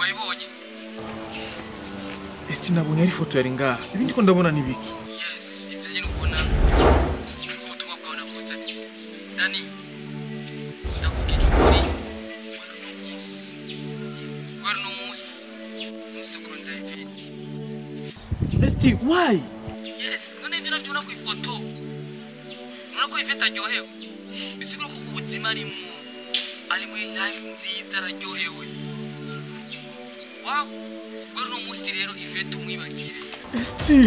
wayibonye esti nabonye ari foto yari ngaha ibindi ko ndabona nibiki yes ibyo nyine ubona ubutumwa bwawe nakuzanye Dani ndakubwije ukuri wari no munsi kurondera event esti why yes none ivyo navyona ku ifoto none ko event aryohewe bisigura ko ubuzima ari muri life nziza araryohewe wow wari no munsi rero event umwibagire esti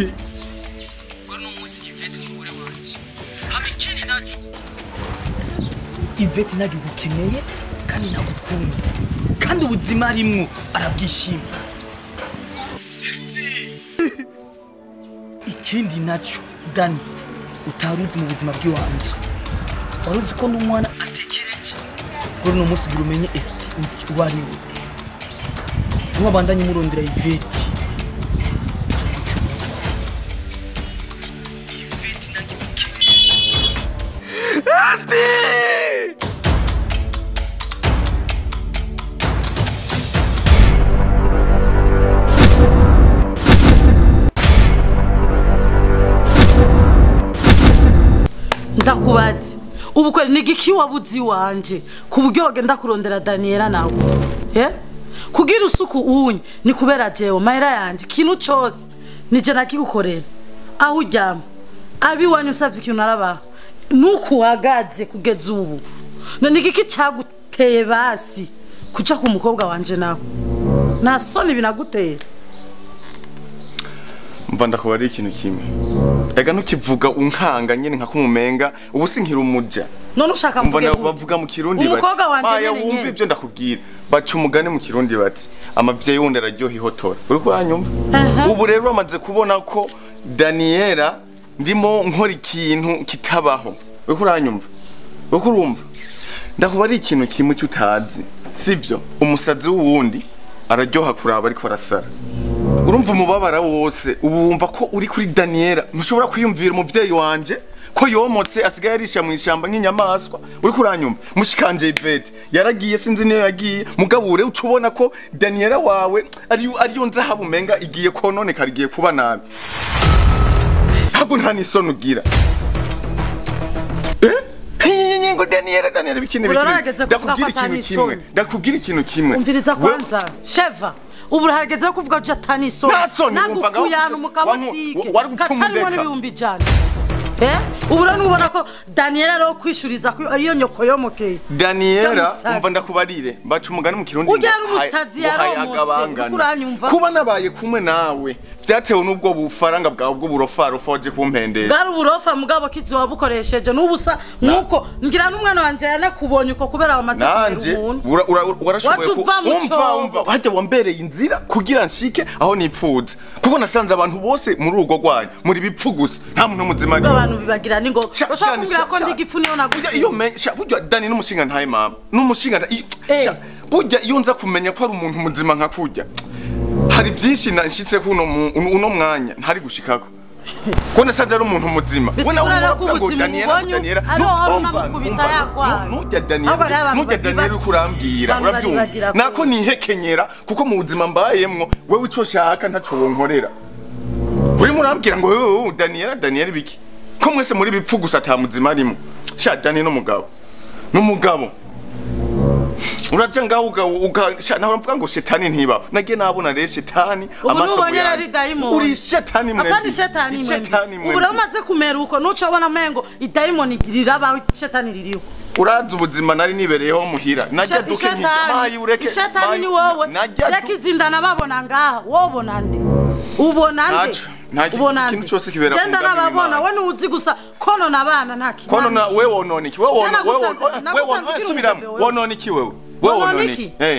wari no munsi event umugore wanje hama ikindi naco event nagigukeneye kandi nagukunda kandi ubuzima arimwo arabwishimira ikindi naco Dani utaruzi mu buzima bw'iwanje waruzi ko n'umwana atekereje kuri no musi umenye esti wariwe n'abandanye murondera iveti iveti nagigukeneye esti ndakubazi ubu kweli nigiki wabuzi wanje kuburyo ogenda kurondera Daniela nawe kugira usuku unye ni kubera jewe mahera yanje kintu cyose nije nakigukorera aho uryama abi wanyu usavye ikintu naraba nuko wagaze kugeza ubu none nigiki cyaguteye basi kuca ku mukobwa wanje nawe nta soni binaguteye mva ndakubari ikintu kimwe ega ntukivuga unkanga nyene nka kumumenga ubu sinkira umuja none ushaka mvuge bavuga mu kirundi bati umukobwa wanje nyene wumva ivyo ndakubwira baca umugani mu kirundi bati amavye yundi araryoha ihotora uriko uranyumva ubu rero amaze kubona ko Daniela ndimo nkora ikintu kitabaho uriko uranyumva uriko urumva ndakubari ikintu kimwe cyutazi sivyo umusazi w'uwundi araryoha kuraba ariko arasara urumva umubabara wose ubumva ko uri kuri Daniela ntushobora kwiyumvira umuvyeyi wanje ko yomotse asigaye arisha mu ishamba nk'inyamaswa uri kuranyumva mushikanje Ivete yaragiye sinzi niyo yagiye mugabure ucubona ko Daniela wawe ariyo nzahabu menga igiye konone karigiye kuba nabi hago nta nisoni ugira ngo Daniela bikine ndakubwira ikintu kimwe umviriza kwanza sheva ubu harageze kuvuga ko atani so nagukuyana mukabatsike katarimo n'ibihumbi cyane ubu rero ubona ko Daniela ro kwishuriza iyo nyoko yomokeye Daniela umva ndakubarire baca umugani mu kirundi ugera umusazi yaromotse kuranyumva kuba nabaye kumwe nawe vyatewe n'ubwo bufaranga bwawe bwo burofaro foje kumpendera bwari uburofa mugabo kizi wabukoresheje n'ubusa nuko ngira n'umwana wanje yanakubonye uko kubera wamaze kumera umuntu warashoboye umva hajya wambereye inzira kugira nshike aho nipfuza kuko nasanze abantu bose muri urugo rwanyu muri bipfu gusa nta muntu muzima abantu bibagira ningo bashaka kumbwira ko ndigifu niyo naguye iyo burya Dani n'umushinga ntaye mama n'umushinga burya iyo nza kumenya ko ari umuntu muzima nka kurya hari byinshi nashitse kuno uno mwanya ntari gushikako ko nasanze ari umuntu muzima we nawe uravuga ngo Daniela nujya Daniela kurambwira urabyumva nako nihekenyera kuko mu buzima mbayemwo wewe ico shaka ntaco wonkorera uri murambwira ngo Daniela biki ko mwese muri bipfu gusa ata muzima arimo sha Dani n'umugabo uraje ngaho naho mvuga ngo shetani ntiba nagiye nabona rero shetani amaso yawe uri shetani mwe apana shetani mwe ubura umaze kumera uko nuco abona mengo idaimoni riraba shetani ririho uraza ubuzima nari nibereyeho muhira najya duke ntibaye ureke shetani ni wowe jakizindana babona ngaha wobona ndi ubona ndi ubona ikintu cyose kibera genda nababona we nuzi gusa kono nabana nta kintu kono na wewe wonona iki wewe wonona iki wewe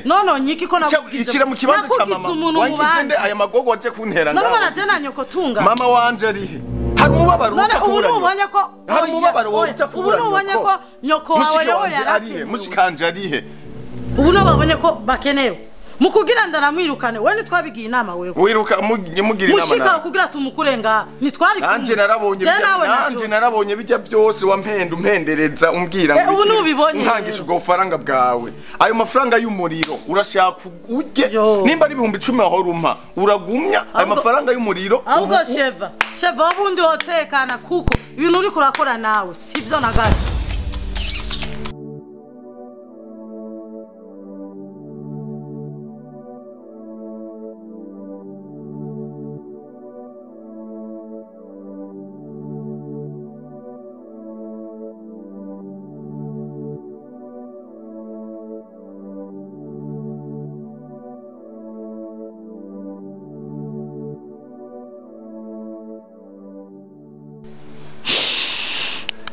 nono nyiki ko nakugize ikira mu kibanza cha mama wangitende aya magogo waje kuntera ngaho none je nanyoko tunga mama wanje arihe hari umubabaro utakubura ubu ubonye ko hari umubabaro utakubura ubu ubonye ko nyoko wawe rero arihe mushikanje arihe ubu no babonye ko bakenewe mukugira ndaramwirukane we nitwabigiye inama wewe wiruka mugira inama mushika kugira tumukurenga nitwari nanje narabonye bijya byose umpendereza umbwira ngo ubu nubibonye nkangisha ubwo faranga bwawe ayo mafaranga y'umuriro urashaka ujye nimba ari 10,000 aho rumpa uragumya ayo mafaranga y'umuriro ahubwo sheva ubundi hotekana kuko ibintu uri kurakora nawe sivyo na gato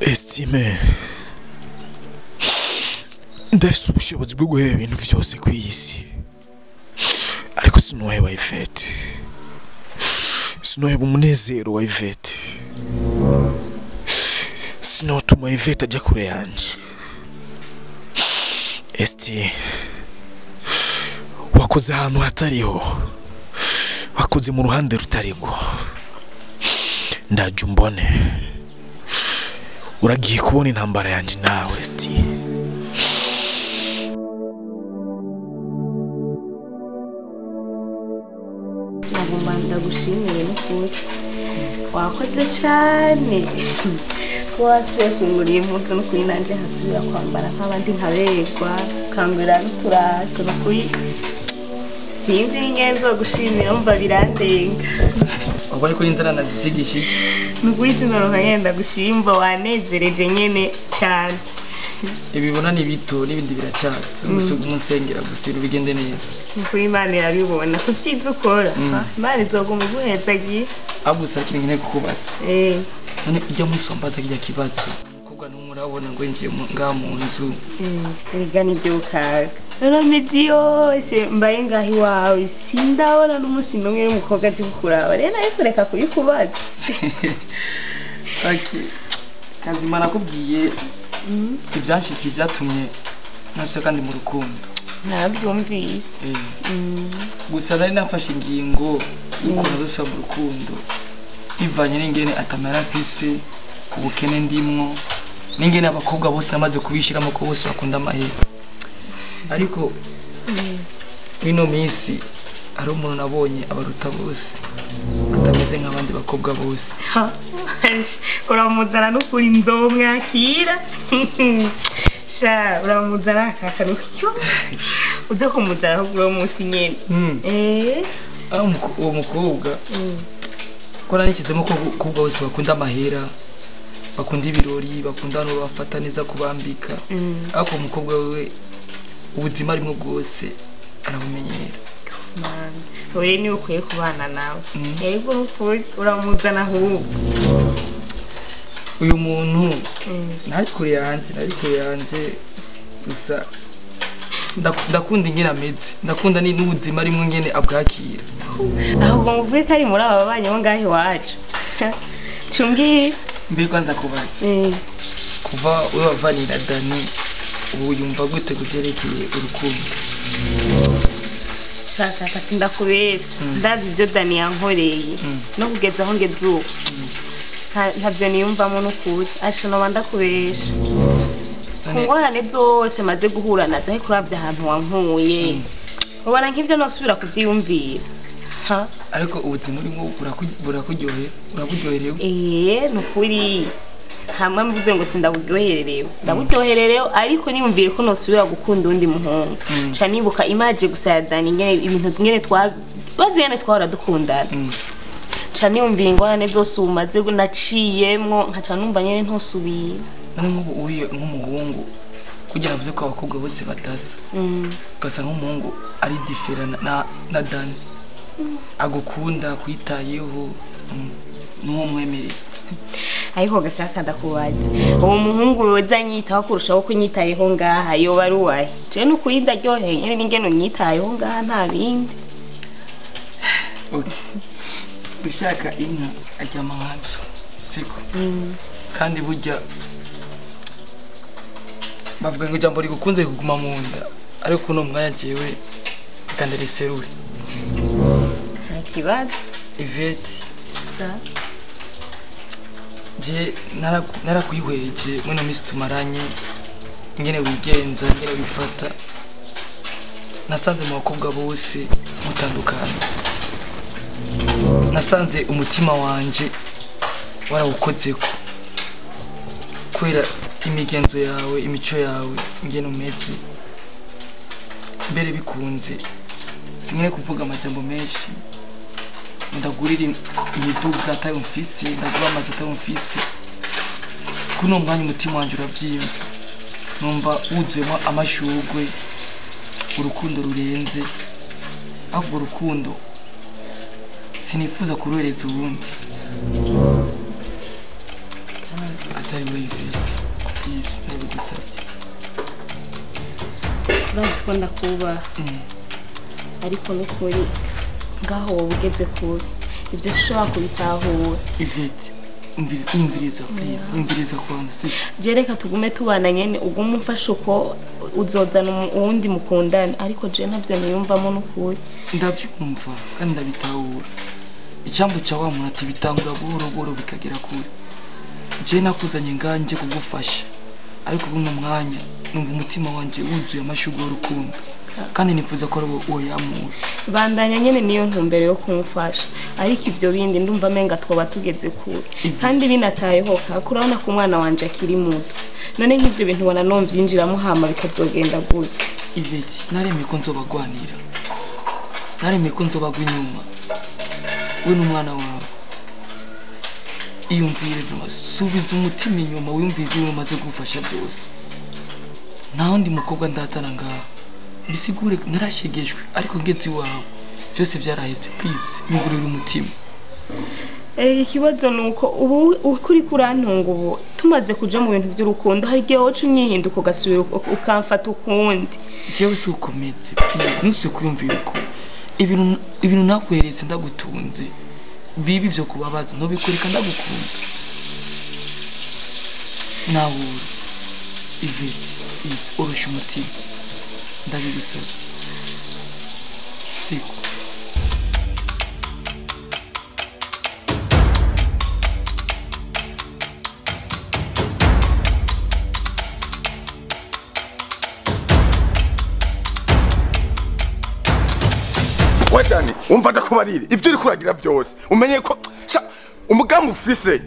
Estime ndafise ubushobozi bwo guheba ibintu vyose ku isi ariko sinoheba Ivete sinoheba umunezero wa Ivete sinotuma Ivete ajya kure yanje Esti wakoze ahantu hatariho wakoze mu ruhande rutarigo ndaje umbone uragiye kubona intambara yanje nawe Esti nagomba gushimira n'ukuri wakoze cyane wase kunguriye impunzi n'ukuri nanje hasubira kwambara nk'abandi nkaberwa kangura n'uturato n'ukuri sinzi ingenzo gushimira umva birandenga ubwo ariko inzara nazisigishije n'ukuri sinoronka yenda gushimba wanezereje nyene cyane ibibona ni bito n'ibindi biracatse gusuga umusengera gusira bigende neza n'ukuri Imana irabibona ko vyiza ukora Imana izoguma iguhezagiye agusa kiri nkene kukubatsa none ijya musomba atagira kibazo kubwa n'umurabona ngo ngiye nga mu nzu bigani byo kaga rero midi yose mbaye ngahi wawe sindabona n'umusi n'umwe n'umukobwa aje gukuraba rero nayo kureka kuyikubaza okay kazima nakubwiye ibyashiki byatumye nase kandi mu rukundo nabyumvise gusa nari nafashe ingingo y'uko nazosa mu rukundo bivanye n'ingene atamara mfise ubukene ndimwo n'ingene abakobwa bose namaze kubishiramo ko bose bakunda amahera ariko ino minsi ari umuntu nabonye abaruta bose atameze nk'abandi bakobwa bose uramuzana n'ukuri nzomwakira sha uramuzana akakarukyo uze kumuzana ahubwo uwo munsi nyene uwo mukobwa kora nikizemo ko kubwa bose bakunda amahera bakunda ibirori bakunda no bafata neza kubambika ariko umukobwa wewe ubuzima arimo bwose arabumenyera oye ni ukwiye kubana nawe yego n'ukuri uramuzana ahubwo uyu muntu nari kure yanje gusa ndakunda ingene ameze ndakunda n'ubuzima arimo ngene abwakira ahubwo muvuye ko ari muri aba banyu ngahe wacu cumbwira mbega ndakubatse kuva we wavanira Dani ubu yumva gute kuvyerekeye urukundo shaka kasi ndakubesha ndazi ibyo Dani yankoreye no kugeza aho ngeze ubu ntabyo niyumvamo n'ukuri asha no ndakubesha ngorane zose maze guhura nazo ariko uravye ahantu wankuye ubona nk'ivyo nosubira kuvyiyumvira ariko ubuzima urimo urakuryoherewe nukuri hamwe mvuze ngo ndaburyohererewe ariko niyumvire ko nosubira gukunda undi muhungu ca nibuka Mariage gusa ya Dani ngene ibintu ngene twaziyane twahora dukundana ca niyumvire ingorane zose umaze naciyemwo nkaca numva nyene ntosubira none nk'ubu uriye nk'umuhungu kugira avuze ko abakobwa bose batasa ugasa nk'umuhungu ari diferent na Dani agukunda kwitayeho n'uwo mwemereye ariko gataka ndakubaza uwo muhungu yoza nyitaho kurushaho kunyitayeho ngaha yoba ari uwahe je n'ukuri ndaryoheye nyene n'ingene nyitayeho ngaha nta bindi ushaka inka aryama hanze siko kandi burya bavuga ngo ijambo rigukunze kuguma mu nda ariko uno mwanya jewe reka ndariserure nta kibazo Ivete sa je narakuyihweje mwino misi tumaranye ingene wigenza ingene wifata nasanze mu bakobwa bose mutandukanye nasanze umutima wanje warawukozeko kubera imigenzo yawe imico yawe ingene umeze mbere bikunze singene kuvuga amajambo menshi ndagurira imiduga atayo mfise ndagura amazi atayo mfise kuno mwanya umutima wanje uravyimba numva wuzuyemo amashurwe urukundo rurenze ahubwo urukundo sinifuza kuruhereza uwundi atari muri Ivete please nabigusabye urazi ko ndakubaha ariko n'ukuri ngaho wowe ugeze kure ibyo ushobora kubitahura Ivete umviriza please umviriza kwanza si jereka tugume tubana nyene ugume umfasha uko uzozana uwundi mukundana ariko je navyo niyumvamo n'ukuri ndavyumva kandi ndabitahura icambo ca wa muntu ati bitangura buhoro buhoro bikagera kure je nakuzanye nganje kugufasha ariko buno mwanya numva umutima wanje wuzuye amashugwe y'urukundo kandi nifuza ko uwo yamura bandanya nyene niyo ntumbere yo kumufasha ariko ivyo bindi ndumva menga twoba tugeze kure kandi binatayeho kakurabona ko umwana wanje akiri muto none nk'ivyo bintu bona nomvyinjiramo hama bikazogenda gute Ivete naremeye ko nzobagwanira naremeye ko nzobagwa inyuma we n'umwana wawe iyumvire subiza umutima inyuma wiyumvire ibyo umaze gufasha byose nta wundi mukobwa ndazana ngaho bisigure narashegejwe ariko ngeze iwawe byose byaraheze please nyugurira umutima ikibazo nuko ubu ukuri kurantunga ubu tumaze kuja mu bintu by'urukundo hari igihe woca unyihinduka ugasubira ukamfata ukundi jewe si ukomeze nuse kuyumvira uko ibintu nakweretse ndagutunze bibi byo kubabaza ntubikurika ndagukunda nahura Ivete urusha umutima ndabigusaba siko Wedani umva ndakubarire ivyo uri kuragira byose umenye ko umugambi ufise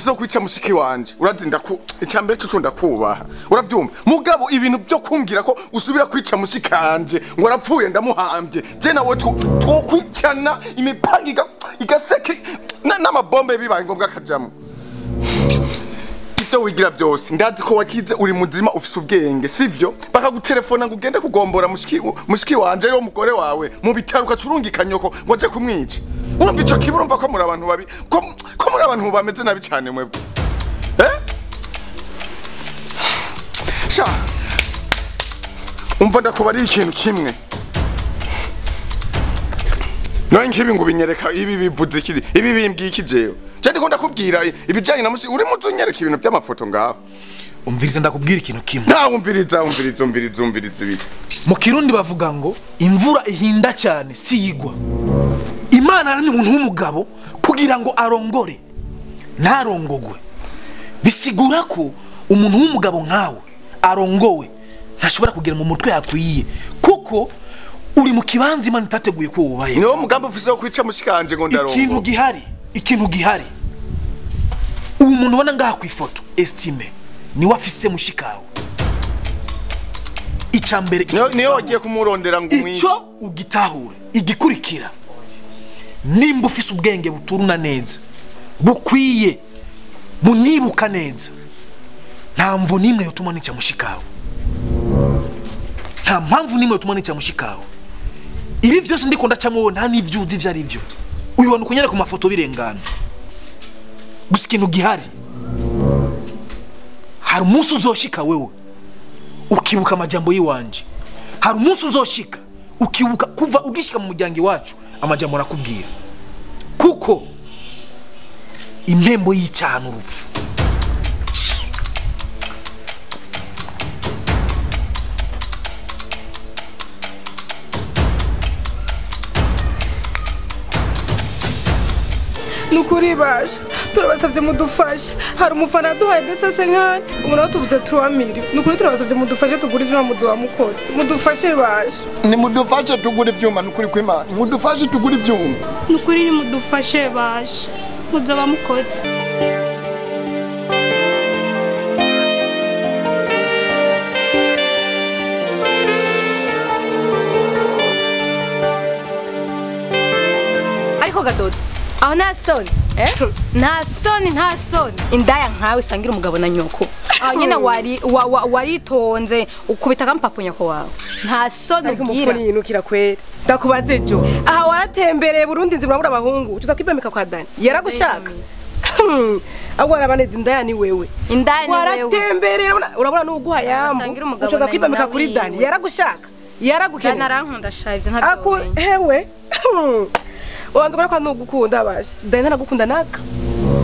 wo kwica mushiki wanje urazinda ku icambere cyo ndakubaha urabyumva mugabo ibintu byo kumbwira ko usubira kwica mushikanje ngo arapfuye ndamuhambye je nawe twokwicana imipanga igaseke n'amabombe bibaye ngombwa kajamo ivyo wigira byose ndazi ko wakize uri muzima ufise ubwenge sivyo bakagutelefona ngo ugende kugombora mushiki wanje ari wo mugore wawe mu bitaruka curungika nyoko ngo aje kumwica urumva ico kiburumva ko muri abantu babi ko muri abantu bameze nabi cyane mwebwe sha umva ndakubari ikintu kimwe noye nkibi ngo binyereka ibi bivuze kiri ibi bimbwiye ikijeyo cyane ko ndakubwira ibijanye na musi uri muzunyereka ibintu by'amafoto ngaho umviriza ndakubwira ikintu kimwe nta umviriza ibi mu kirundi bavuga ngo imvura ihinda cyane siyigwa Imana ari umuntu w'umugabo kugira ngo arongore ntarongogwe bisigura ko umuntu w'umugabo nkawe arongowe ntashobora kugira mu mutwe yakwiye kuko uri mu kibanza Imana itateguye ko ubaye niwo mugambi ufise wo kwica mushikanje ngo ndarongo ikintu gihari uwo muntu ubona ngaha ku ifoto estime ni wafise mushikawe icambere niyo wagiye kumurondera ngo umwice ico ugitahure igikurikira nimba ufise ubwenge buturuna neza bukwiye bunibuka neza nta mvu nimwe yotuma nica mushikawe nta mpamvu nimwe yotuma nica mushikawe ibi vyose ndiko ndacamo nta n'ivyuzi vyari byo ubibona ukunyera ku mafoto birengana gusa ikintu gihari hari umunsi uzoshika wewe ukibuka amajambo yiwanje hari umunsi uzoshika ukibuka kuva ugishika mu muryango wacu amajambo nakubwira kuko impembo y'icana urupfu nukuri basha turabasavye mudufashe hari umufana duhaye desese nkani ubu nawe tubuze 3 miliyoni nukuri turabasavye mudufashe tugura ivyuma muzi wa mukozi mudufashe basha ni mudufashe tugura ivyuma nukuri kw'Imana mudufashe tugura ivyuma nukuri ni mudufashe basha muzi wa mukozi ariko gadodo aho nta soni nta soni indaya nkawe sangira umugabo na nyoko aho nyene waritonze ukubita akampapu nyoko wawe nta soni ugira umufuni yinukira kwera ndakubaze jo aha waratembereye Burundi nzi murabura abahungu ucuza kwibamika kwa Dani yaragushaka ahubwo arabaneze indaya ni wewe waratembereye urabona n'uguha yambu ucuza kwibamika kuri Dani yaragushaka yaragukeneye narankunda shavye ntabwo hewe wanze ko nugukunda bashe Dani nagukunda naka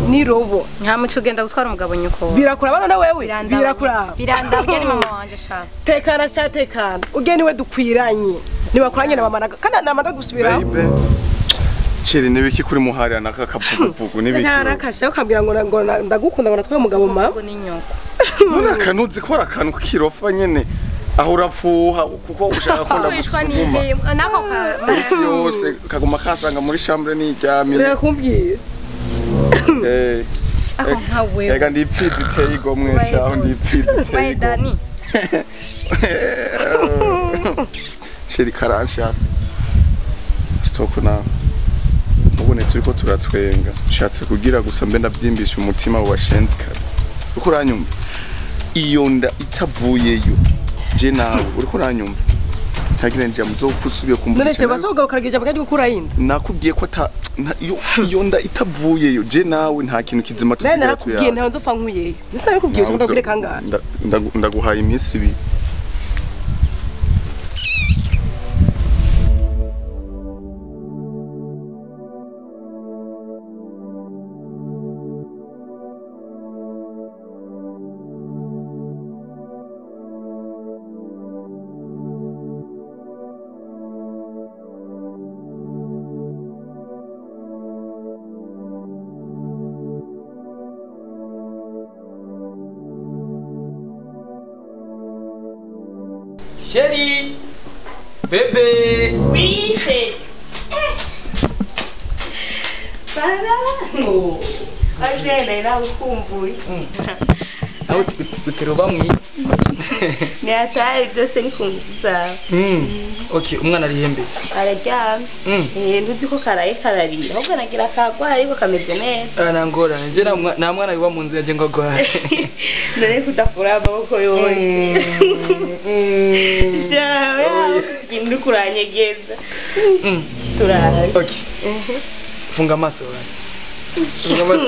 ni robo nta muco ugenda gutwara umugabo nyoko birakura bana wewe birakura birandabye ni mama wanje sha tekana sha tekana ugeni we dukwiranye nibakuranye na mama kana namanda gusubira Chiri nibiki kuri muhari anaka kavuguvugu nibiki ntarakasha ukambira ngo ndagukunda ngo natwaye umugabo ma ni nyoko none kanuzi ko arakantu kirofa nyene aho urafuha kuko ushaka ko ndagusuguma nako isi yose kaguma kasanga muri chambre n'iryamye ndakumbwiye ako nkawe ega ndipfizi iteye igomwe shaho ndipfizi iteye Dani Chiri karansha stop nawe ubone turiko turatwenga nshatse kugira gusa mbe ndavyimbisha umutima washenze kazi uko uranyumva iyo nda itavuyeyo je nawe uriko uranyumva ntagire nje muzokusubiye kumbuka none se basoga ukaragije abagadi gukura yindi nakubwiye ko iyo nda itavuyeyo je nawe nta kintu kizima tugira tuya narakubwiye ntaho nzofa nkuyeyo nisa bikubwiye ngo ndagure kangana ndaguhaye iminsi ibiri Chérie, bébé. Oui, c'est. Para. Oh. Agenda na ukumbuye. Aho tuteroba mwitsi. Ni ataye byose nikumbuza. Okay, umwana ari hembe. Araryamye. Nduzi ko karaye kararira. Ahubwo nagira kagwa ariko kameze neza. Anangora nje na mwana wiwa munzi yaje ngogwa. None kudakura amaboko yose. Shawe, sikindu kuranyegeza. Turara. Okay. Funga maso basi. Funga maso.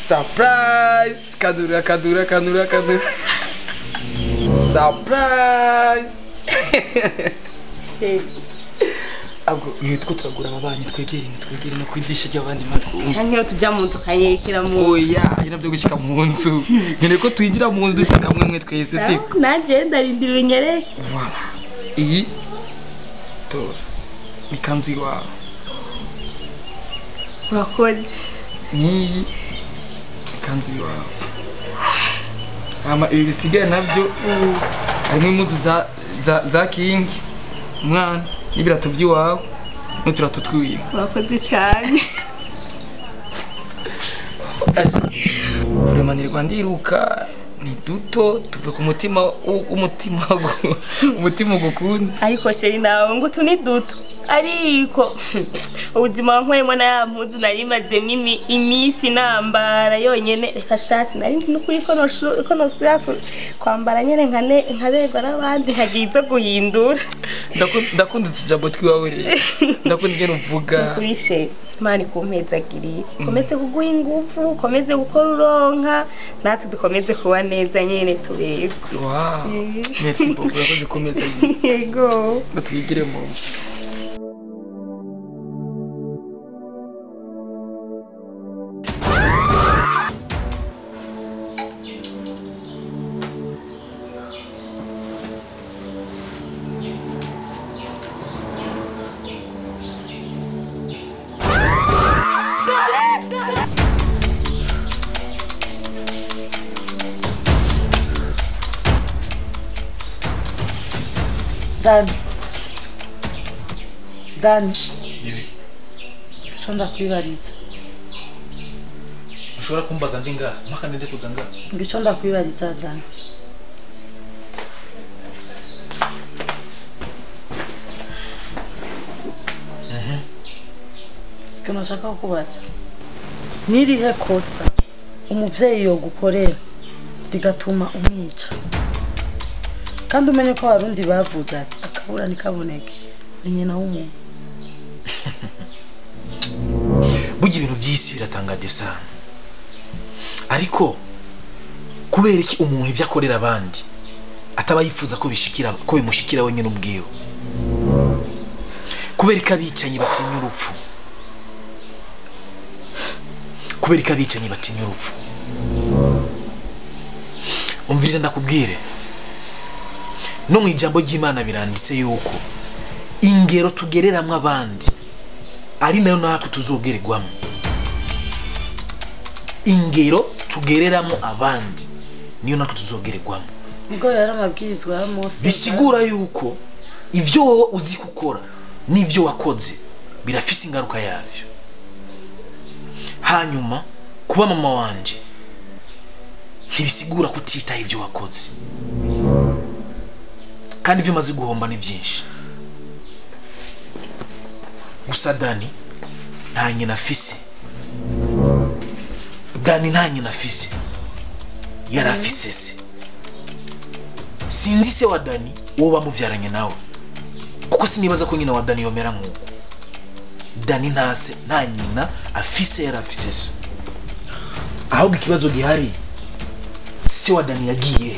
Surprise! Kadura. Surprise! Abwo yitwa turagura ababanyi twegere no kwidisha ry'abandi matwu. Cyangwa tujya mu nzu kanyekira mu. Oya, nabyo gushika mu nzu. Ngene ko twinjira mu nzu dusaka mwemwe twese siko. Naje ndarindira unyereke. Voilà. Iyi tora. Ikanzi wa. Urakoze. Ni ikanzi wa. Ama ibisigaye nabyo harimo impuzu za king umwana n'ibirato by'iwawe n'uturato twiwe. Urakoze cyane. Uremanirwa ndiruka ni duto tuve ku mutima umutima ugukunze. Ariko sheri nawe ngo tuni duto ariko ubuzima nkwemo na ya mpuzu nari mazemo imisi nambara yonyene reka shasi nari nzi no kuri konosu yako kwambara nyene nkaberwa n'abandi hagize guhindura. Ndakunda utujambo twiwawe rero ndakunda ingene uvuga kuri sheri mani kumpezagiriye komeze kuguha ingufu komeze gukora uronka natwe dukomeze kuba neza nyene turebe. Wow, merci beaucoup urakoze komeza yego batwigire mu Dani Shonda kwibariza ushobora kumbaza ndi ngaha mpaka ndende kuza ngaha ngico ndakwibariza Dani Sikino shaka kubaza Nirihe kosa umuvyeyi yo gukorera bigatuma umwica kandi umenye ko abarundi bavuze ati akabura nikaboneke ni nyina w'umuntu burya ibintu by'isi biratangaje sana ariko kubera iki umuntu ivyo akorera abandi ataba yifuza ko bishikira ko bimushikira wenyine ubwiwe kubera ko abicanyi batinya urupfu kubera ko abicanyi batinya urupfu umvirize ndakubwire no mu ijambo ry'Imana biranditse yuko ingero tugereramwe abandi ari nayo natwe tuzogererwamo ingero tugereramo abandi niyo natwe tuzogererwamo ubwo yari amabwirizwa ya Mose bisigura yuko ivyo wowe uzi gukora n'ivyo wakoze birafise ingaruka yavyo hanyuma kuba mama wanje ntibisigura kutita ivyo wakoze kandi ivyo maze guhomba ni byinshi gusa Dani nta nyina afise Dani nta nyina afise yarafise se sinzi se wa Dani woba muvyaranye nawe kuko sinibaza ko nyina wa Dani yomera nk'uko Dani ntase nta nyina afise yarafise se ahubwo ikibazo gihari se wa Dani yagiye